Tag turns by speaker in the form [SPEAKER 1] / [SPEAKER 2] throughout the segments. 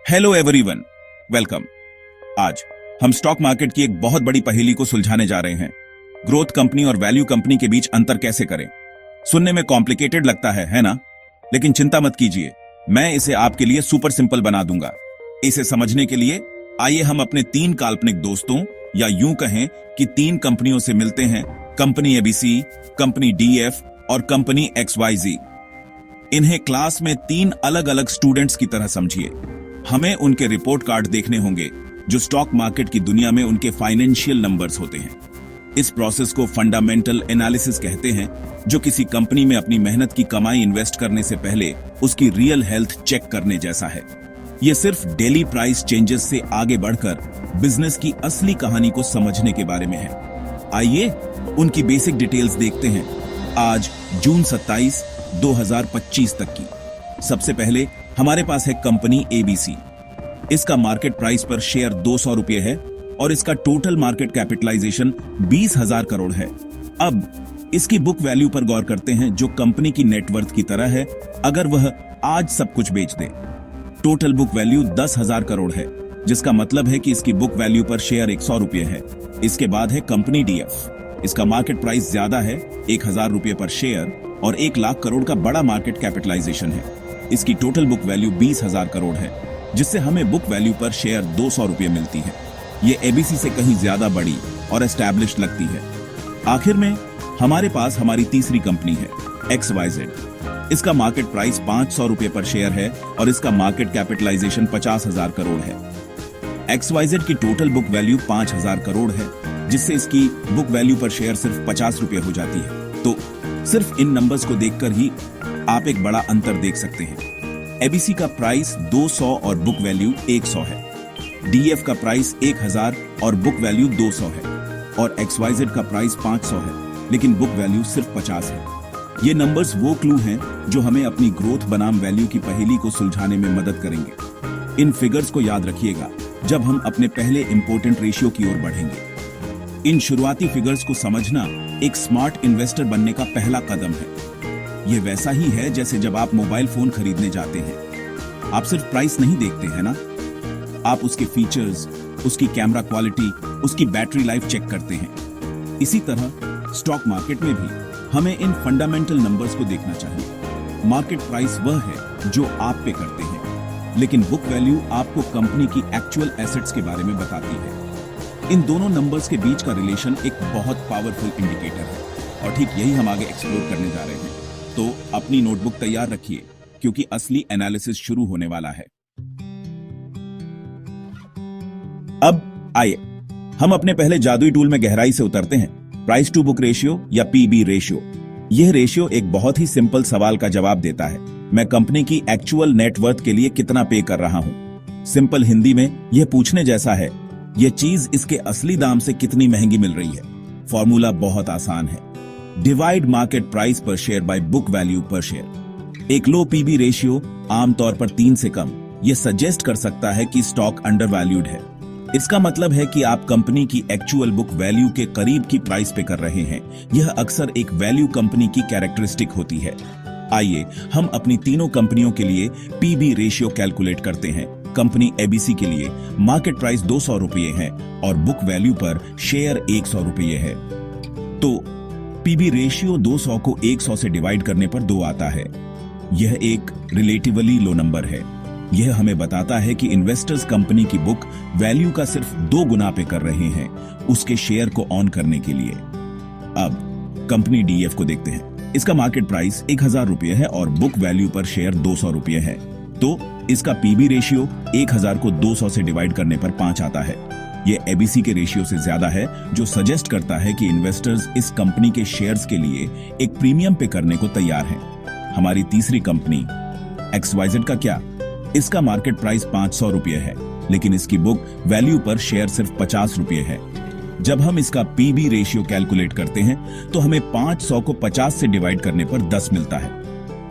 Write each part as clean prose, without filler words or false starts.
[SPEAKER 1] Hello everyone, welcome. आज हम stock market की एक बहुत बड़ी पहेली को सुलझाने जा रहे हैं। ग्रोथ कंपनी और वैल्यू कंपनी के बीच अंतर कैसे करें। सुनने में कॉम्प्लिकेटेड लगता है ना? लेकिन चिंता मत कीजिए, मैं इसे आपके लिए सुपर सिंपल बना दूंगा। इसे समझने के लिए आइए हम अपने 3 काल्पनिक दोस्तों या यूं कहें कि 3 कंपनियों से मिलते हैं। कंपनी एबीसी, कंपनी डीएफ और कंपनी एक्सवाईजी। इन्हें क्लास में 3 अलग अलग स्टूडेंट्स की तरह समझिए। हमें उनके रिपोर्ट कार्ड देखने होंगे जो स्टॉक मार्केट की दुनिया में उनके फाइनेंशियल नंबर्स होते हैं। इस प्रोसेस को फंडामेंटल एनालिसिस कहते हैं, जो किसी कंपनी में अपनी मेहनत की कमाई इन्वेस्ट करने से पहले उसकी रियल हेल्थ चेक करने जैसा है। यह सिर्फ डेली प्राइस चेंजेस से आगे बढ़कर बिजनेस की असली कहानी को समझने के बारे में है। आइए उनकी बेसिक डिटेल्स देखते हैं आज जून 27, 2025 तक की। सबसे पहले हमारे पास है कंपनी एबीसी। इसका मार्केट प्राइस पर शेयर 200 रुपए है और इसका टोटल मार्केट कैपिटलाइजेशन 20,000 करोड़ है। अब इसकी बुक वैल्यू पर गौर करते हैं, जो कंपनी की नेटवर्थ की तरह है अगर वह आज सब कुछ बेच दे। टोटल बुक वैल्यू 10,000 करोड़ है, जिसका मतलब है कि इसकी बुक वैल्यू पर शेयर 100 रुपए है। इसके बाद है कंपनी डीएफ। इसका मार्केट प्राइस ज्यादा है, 1,000 रुपए पर शेयर, और 1 लाख करोड़ का बड़ा मार्केट कैपिटलाइजेशन है। इसकी टोटल बुक वैल्यू 20,000 करोड़ है, जिससे हमें बुक वैल्यू पर शेयर 200 रुपए मिलती है। ये एबीसी से कहीं ज्यादा बड़ी और एस्टैब्लिश्ड लगती है। आखिर में हमारे पास हमारी तीसरी कंपनी है एक्सवाईजेड। इसका मार्केट प्राइस 500 रुपए पर शेयर है और इसका मार्केट कैपिटलाइजेशन 50,000 करोड़ है। एक्सवाईजेड की टोटल बुक वैल्यू 5,000 करोड़ है, जिससे इसकी बुक वैल्यू पर शेयर सिर्फ 50 रुपए हो जाती है। तो सिर्फ इन नंबर्स को देखकर ही आप एक बड़ा अंतर देख सकते हैं। एबीसी का प्राइस 200 और बुक वैल्यू 100 है। डीएफ का प्राइस 1,000 और बुक वैल्यू 200 है, और एक्सवाईजेड का प्राइस 500 है, लेकिन बुक वैल्यू सिर्फ 50 है। ये नंबर्स वो क्लू हैं जो हमें अपनी ग्रोथ बनाम वैल्यू की पहेली को सुलझाने में मदद करेंगे। इन फिगर्स को याद रखिएगा जब हम अपने पहले इंपॉर्टेंट रेशियो की ओर बढ़ेंगे। इन शुरुआती फिगर्स को समझना एक स्मार्ट इन्वेस्टर बनने का पहला कदम है। ये वैसा ही है जैसे जब आप मोबाइल फोन खरीदने जाते हैं। आप सिर्फ प्राइस नहीं देखते हैं ना, आप उसके फीचर्स, उसकी कैमरा क्वालिटी, उसकी बैटरी लाइफ चेक करते हैं। इसी तरह स्टॉक मार्केट में भी हमें इन फंडामेंटल नंबर्स को देखना चाहिए। मार्केट प्राइस वह है जो आप पे करते हैं, लेकिन बुक वैल्यू आपको कंपनी की एक्चुअल एसेट्स के बारे में बताती है। इन दोनों नंबर्स के बीच का रिलेशन एक बहुत पावरफुल इंडिकेटर है, और ठीक यही हम आगे एक्सप्लोर करने जा रहे हैं। तो अपनी नोटबुक तैयार रखिए, क्योंकि असली एनालिसिस शुरू होने वाला है। अब आइए हम अपने पहले जादुई टूल में गहराई से उतरते हैं, प्राइस टू बुक रेशियो या पीबी रेशियो। यह रेशियो एक बहुत ही सिंपल सवाल का जवाब देता है, मैं कंपनी की एक्चुअल नेटवर्थ के लिए कितना पे कर रहा हूं। सिंपल हिंदी में यह पूछने जैसा है, यह चीज इसके असली दाम से कितनी महंगी मिल रही है। फॉर्मूला बहुत आसान है, डिवाइड मार्केट प्राइस पर शेयर बाय बुक वैल्यू पर शेयर। एक लो पीबी रेशियो, आमतौर पर 3 से कम, यह सजेस्ट कर सकता है कि स्टॉक अंडर वैल्यूड है। इसका मतलब है कि आप कंपनी की एक्चुअल बुक वैल्यू के करीब की प्राइस पे कर रहे हैं। यह अक्सर एक वैल्यू कंपनी की कैरेक्टरिस्टिक होती है। आइए हम अपनी तीनों कंपनियों के लिए पीबी रेशियो कैलकुलेट करते हैं। कंपनी एबीसी के लिए मार्केट प्राइस 200 रुपये है और बुक वैल्यू पर शेयर 100 रुपये है। तो पीबी रेशियो 200 को 100 से डिवाइड करने पर 2 आता है। यह एक रिलेटिवली लो नंबर है। यह हमें बताता है कि इन्वेस्टर्स कंपनी की बुक वैल्यू का सिर्फ 2 गुना पे कर रहे हैं उसके शेयर को ऑन करने के लिए। अब कंपनी डीएफ को देखते हैं। इसका मार्केट प्राइस 1,000 रुपये है और बुक वैल्यू पर शेयर 200 रुपये है। तो इसका पीबी रेशियो 1,000 को 200 से डिवाइड करने पर 5 आता है। यह एबीसी के रेशियो से ज्यादा है, जो सजेस्ट करता है कि इन्वेस्टर्स इस कंपनी के शेयर्स के लिए एक प्रीमियम पे करने को तैयार हैं। हमारी तीसरी कंपनी एक्सवाईजेड का क्या? इसका मार्केट प्राइस 500 रुपये है, लेकिन इसकी बुक वैल्यू पर शेयर सिर्फ 50 रुपये है। जब हम इसका पीबी रेशियो कैलकुलेट करते हैं तो हमें 500 को 50 से डिवाइड करने पर 10 मिलता है।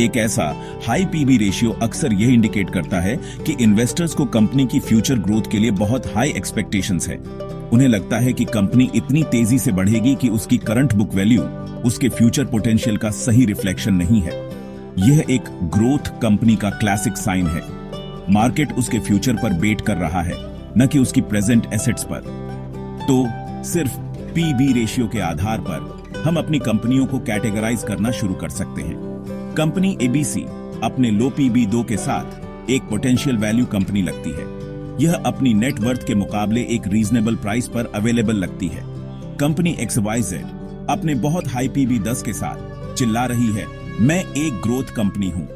[SPEAKER 1] एक ऐसा हाई पीबी रेशियो अक्सर यह इंडिकेट करता है कि इन्वेस्टर्स को कंपनी की फ्यूचर ग्रोथ के लिए बहुत हाई एक्सपेक्टेशंस है। उन्हें लगता है कि कंपनी इतनी तेजी से बढ़ेगी कि उसकी करंट बुक वैल्यू उसके फ्यूचर पोटेंशियल का सही रिफ्लेक्शन नहीं है। यह एक ग्रोथ कंपनी का क्लासिक साइन है। मार्केट उसके फ्यूचर पर बेट कर रहा है, न कि उसकी प्रेजेंट एसेट्स पर। तो सिर्फ पीबी रेशियो के आधार पर हम अपनी कंपनियों को कैटेगराइज करना शुरू कर सकते हैं। कंपनी एबीसी अपने लो पीबी 2 के साथ एक पोटेंशियल वैल्यू कंपनी लगती है। यह अपनी नेट वर्थ के मुकाबले एक रीजनेबल प्राइस पर अवेलेबल लगती है। कंपनी XYZ अपने बहुत हाई पीबी 10 के साथ चिल्ला रही है, मैं एक ग्रोथ कंपनी हूं।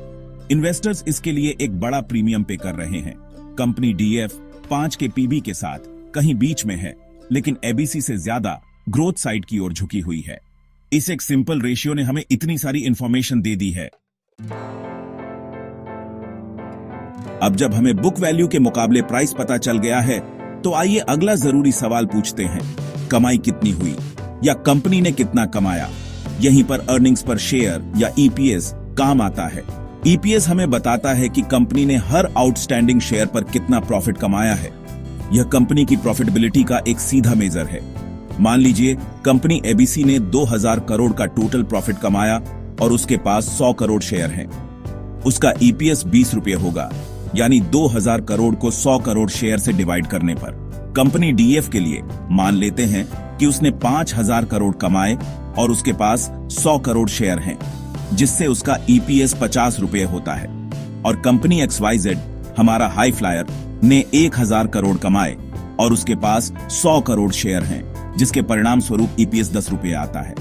[SPEAKER 1] इन्वेस्टर्स इसके लिए एक बड़ा प्रीमियम पे कर रहे हैं। कंपनी DF 5 के पीबी के साथ कहीं बीच में है, लेकिन एबीसी से ज्यादा ग्रोथ साइड की ओर झुकी हुई है। इस एक सिंपल रेशियो ने हमें इतनी सारी इंफॉर्मेशन दे दी है। अब जब हमें बुक वैल्यू के मुकाबले प्राइस पता चल गया है, तो आइए अगला जरूरी सवाल पूछते हैं, कमाई कितनी हुई या कंपनी ने कितना कमाया। यहीं पर अर्निंग्स पर शेयर या EPS काम आता है। EPS हमें बताता है कि कंपनी ने हर आउटस्टैंडिंग शेयर पर कितना प्रॉफिट कमाया है। यह कंपनी की प्रॉफिटेबिलिटी का एक सीधा मेजर है। मान लीजिए कंपनी एबीसी ने 2000 करोड़ का टोटल प्रॉफिट कमाया और उसके पास 100 करोड़ शेयर हैं। उसका EPS 20 रुपये होगा, यानी 2000 करोड़ को 100 करोड़ शेयर से डिवाइड करने पर। कंपनी DF के लिए मान लेते हैं कि उसने 5000 करोड़ कमाए और उसके पास 100 करोड़ शेयर हैं, जिससे उसका EPS 50 रुपये होता है। और कंपनी XYZ हमारा हाई फ्लायर ने 1000 करोड़ कमाए और उसके पास 100 करोड़ शेयर हैं, जिसके परिणाम स्वरूप EPS 10 रुपये आता है।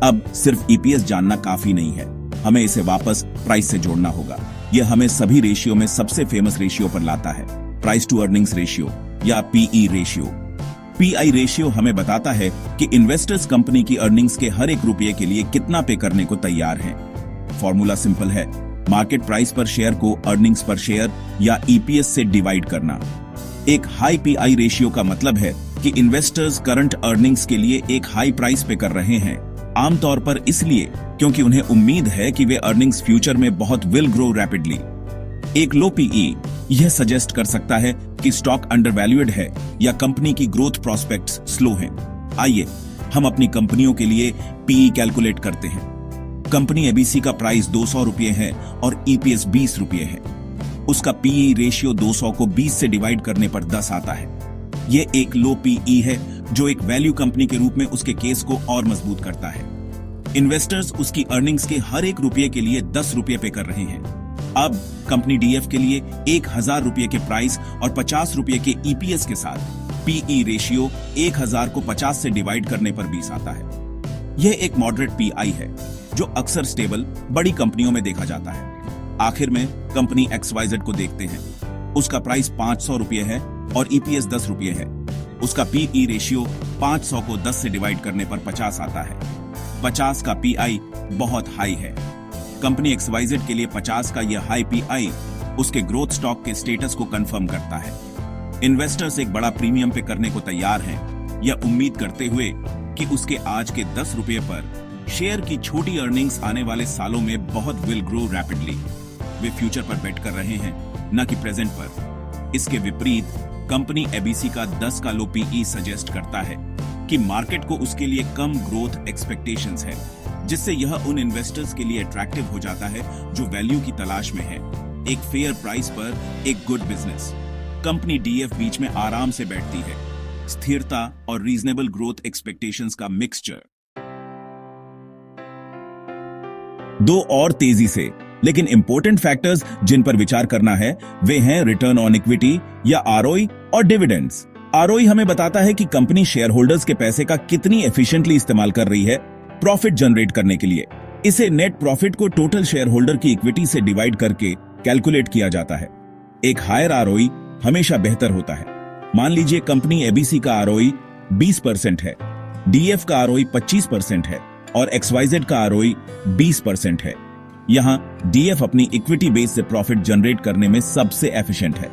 [SPEAKER 1] अब सिर्फ EPS जानना काफी नहीं है, हमें इसे वापस प्राइस से जोड़ना होगा। यह हमें सभी रेशियो में सबसे फेमस रेशियो पर लाता है, प्राइस टू अर्निंग्स रेशियो या PE रेशियो। PI रेशियो हमें बताता है कि इन्वेस्टर्स कंपनी की अर्निंग्स के हर एक रुपये के लिए कितना पे करने को तैयार हैं। फॉर्मूला सिंपल है, मार्केट प्राइस पर शेयर को अर्निंग्स पर शेयर या EPS से डिवाइड करना। एक हाई PI रेशियो का मतलब है कि इन्वेस्टर्स करंट अर्निंग्स के लिए एक हाई प्राइस पे कर रहे हैं, आमतौर पर इसलिए क्योंकि उन्हें उम्मीद है कि वे अर्निंग्स फ्यूचर में बहुत विल ग्रो रैपिडली। एक लो PE यह सजेस्ट कर सकता है कि स्टॉक अंडरवैल्यूड है या कंपनी की ग्रोथ प्रोस्पेक्ट्स स्लो हैं। आइए हम अपनी कंपनियों के लिए PE कैलकुलेट करते हैं। कंपनी एबीसी का प्राइस 200 रुपये है और EPS 20 रुपये है। उसका PE रेशियो 200 को 20 से डिवाइड करने पर 10 आता है। यह एक लो PE है जो एक वैल्यू कंपनी के रूप में उसके केस को और मजबूत करता है। इन्वेस्टर्स उसकी अर्निंग्स के हर एक रुपये के लिए 10 रुपये पे कर रहे हैं। अब कंपनी DF के लिए 1000 रुपये के प्राइस और 50 रुपये के EPS के साथ PE रेशियो 1000 को 50 से डिवाइड करने पर 20 आता है। यह एक मॉडरेट PI है जो अक्सर स्टेबल बड़ी कंपनियों में देखा जाता है। आखिर में कंपनी XYZ को देखते हैं। उसका प्राइस 500 रुपये है और EPS 10 रुपये है। उसका PE रेशियो 500 को 10 से डिवाइड करने पर 50 आता है। 50 का PI बहुत हाई है। कंपनी XYZ के लिए 50 का यह हाई PI उसके ग्रोथ स्टॉक के स्टेटस को कंफर्म करता है। इन्वेस्टर्स एक बड़ा प्रीमियम पे करने को तैयार हैं, यह उम्मीद करते हुए कि उसके आज के 10 रुपये पर शेयर की छोटी अर्निंग्स आने वाले सालों में बहुत will grow rapidly. Way future पर बेट कर रहे हैं, न कि प्रेजेंट पर। इसके विपरीत कंपनी एबीसी का 10 का लो PE सजेस्ट करता है कि मार्केट को उसके लिए कम ग्रोथ एक्सपेक्टेशंस है, जिससे यह उन इन्वेस्टर्स के लिए अट्रैक्टिव हो जाता है जो वैल्यू की तलाश में है, एक फेयर प्राइस पर एक गुड बिजनेस। कंपनी DF बीच में आराम से बैठती है, स्थिरता और रीजनेबल ग्रोथ एक्सपेक्टेशंस का मिक्सचर। दो और तेजी से लेकिन इंपॉर्टेंट फैक्टर्स जिन पर विचार करना है वे हैं रिटर्न ऑन इक्विटी या ROI और डिविडेंड्स। ROI हमें बताता है कि कंपनी शेयर होल्डर्स के पैसे का कितनी एफिशिएंटली इस्तेमाल कर रही है प्रॉफिट जनरेट करने के लिए। इसे नेट प्रॉफिट को टोटल शेयर होल्डर की इक्विटी से डिवाइड करके कैलकुलेट किया जाता है। एक हायर ROI हमेशा बेहतर होता है। मान लीजिए कंपनी एबीसी का ROI 20% है, DF का ROI 25% है और XYZ का ROI 20% है। यहां DF अपनी इक्विटी बेस से प्रॉफिट जनरेट करने में सबसे एफिशिएंट है।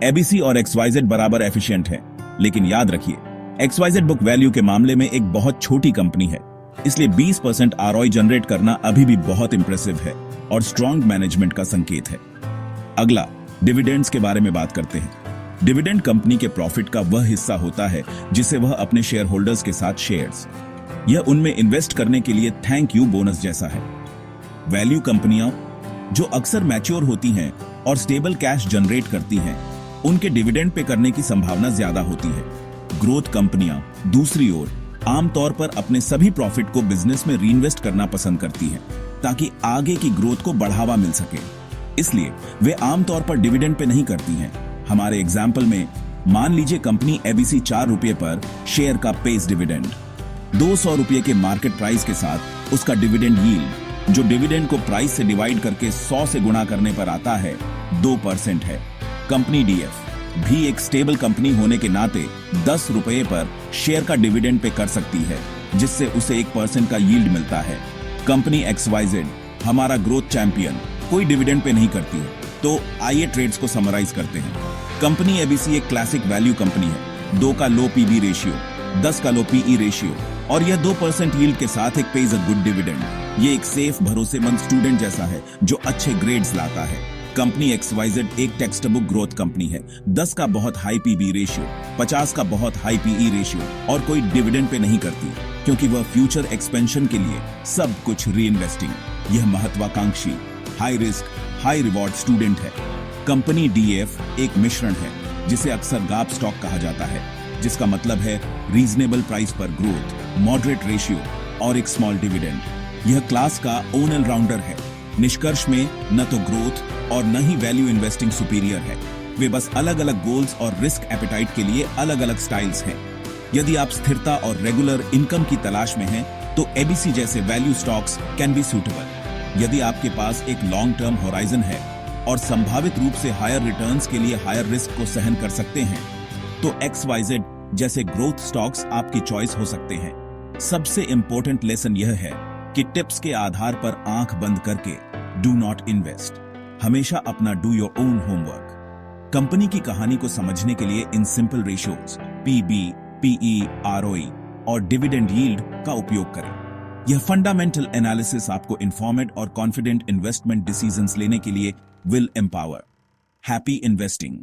[SPEAKER 1] एबीसी और XYZ बराबर एफिशिएंट है, लेकिन याद रखिए XYZ बुक वैल्यू के मामले में एक बहुत छोटी कंपनी है, इसलिए 20% ROI जनरेट करना अभी भी बहुत इंप्रेसिव है और स्ट्रॉन्ग मैनेजमेंट का संकेत है। अगला डिविडेंड्स के बारे में बात करते हैं। डिविडेंड कंपनी के प्रॉफिट का वह हिस्सा होता है जिसे वह अपने शेयर होल्डर्स के साथ शेयर्स यह उनमें इन्वेस्ट करने के लिए थैंक यू बोनस जैसा है। वैल्यू कंपनियां जो अक्सर मैच्योर होती हैं और स्टेबल कैश जनरेट करती हैं, उनके डिविडेंड पे करने की संभावना ज्यादा होती है। ग्रोथ कंपनियां दूसरी ओर आमतौर पर अपने सभी प्रॉफिट को बिजनेस में रीइन्वेस्ट करना पसंद करती हैं ताकि आगे की ग्रोथ को बढ़ावा मिल सके। इसलिए वे आमतौर पर डिविडेंड पे नहीं करती हैं। हमारे एग्जाम्पल में मान लीजिए कंपनी एबीसी 4 रुपए पर शेयर का पेस डिविडेंड 200 रुपए के मार्केट प्राइस के साथ उसका डिविडेंड यील्ड जो डिविडेंड को प्राइस से डिवाइड करके 100 से गुणा करने पर आता है 2% है। कंपनी डीएफ भी एक स्टेबल कंपनी होने के नाते 10 रुपए पर शेयर का डिविडेंड पे कर सकती है जिससे उसे 1% का यील्ड मिलता है। कंपनी XYZ हमारा ग्रोथ चैंपियन कोई डिविडेंड पे नहीं करती है, तो आइए ट्रेड्स को समराइज करते हैं। कंपनी एबीसी एक क्लासिक वैल्यू कंपनी है, 2 का लो पीबी रेशियो, 10 का लो पीई रेशियो और यह 2% यील्ड के साथ एक पेज अ गुड डिविडेंड। ये एक सेफ भरोसेमंद स्टूडेंट जैसा है जो अच्छे ग्रेड्स लाता है। कंपनी XYZ एक टेक्स्ट बुक ग्रोथ कंपनी है, 10 का बहुत हाई पीबी रेशियो, 50 का बहुत हाई पीई रेशियो और कोई डिविडेंड पे नहीं करती क्योंकि वह फ्यूचर एक्सपेंशन के लिए सब कुछ री इन्वेस्टिंग। यह महत्वाकांक्षी high risk high reward student है। कंपनी डीएफ एक मिश्रण है जिसे अक्सर गाप स्टॉक कहा जाता है, जिसका मतलब है रीजनेबल प्राइस पर ग्रोथ, मॉडरेट रेशियो और एक स्मॉल डिविडेंड। यह क्लास का ओन ऑलराउंडर है। निष्कर्ष में न तो ग्रोथ और न ही वैल्यू इन्वेस्टिंग सुपीरियर है, वे बस अलग अलग गोल्स और रिस्क एपेटाइट के लिए अलग अलग स्टाइल्स हैं। यदि आप स्थिरता और रेगुलर इनकम की तलाश में हैं, तो एबीसी जैसे value stocks can be suitable. यदि आपके पास एक लॉन्ग टर्म होराइजन है और संभावित रूप से हायर रिटर्न्स के लिए हायर रिस्क को सहन कर सकते हैं, तो XYZ जैसे ग्रोथ स्टॉक्स आपकी चॉइस हो सकते हैं। सबसे इंपॉर्टेंट लेसन यह है कि टिप्स के आधार पर आंख बंद करके डू नॉट इन्वेस्ट। हमेशा अपना do your own homework. Company की कहानी को समझने के लिए इन simple ratios PB, PE, ROE और डिविडेंड यील्ड का उपयोग करें। यह फंडामेंटल एनालिसिस आपको इन्फॉर्मेड और कॉन्फिडेंट इन्वेस्टमेंट डिसीजंस लेने के लिए विल एम्पावर। Happy investing.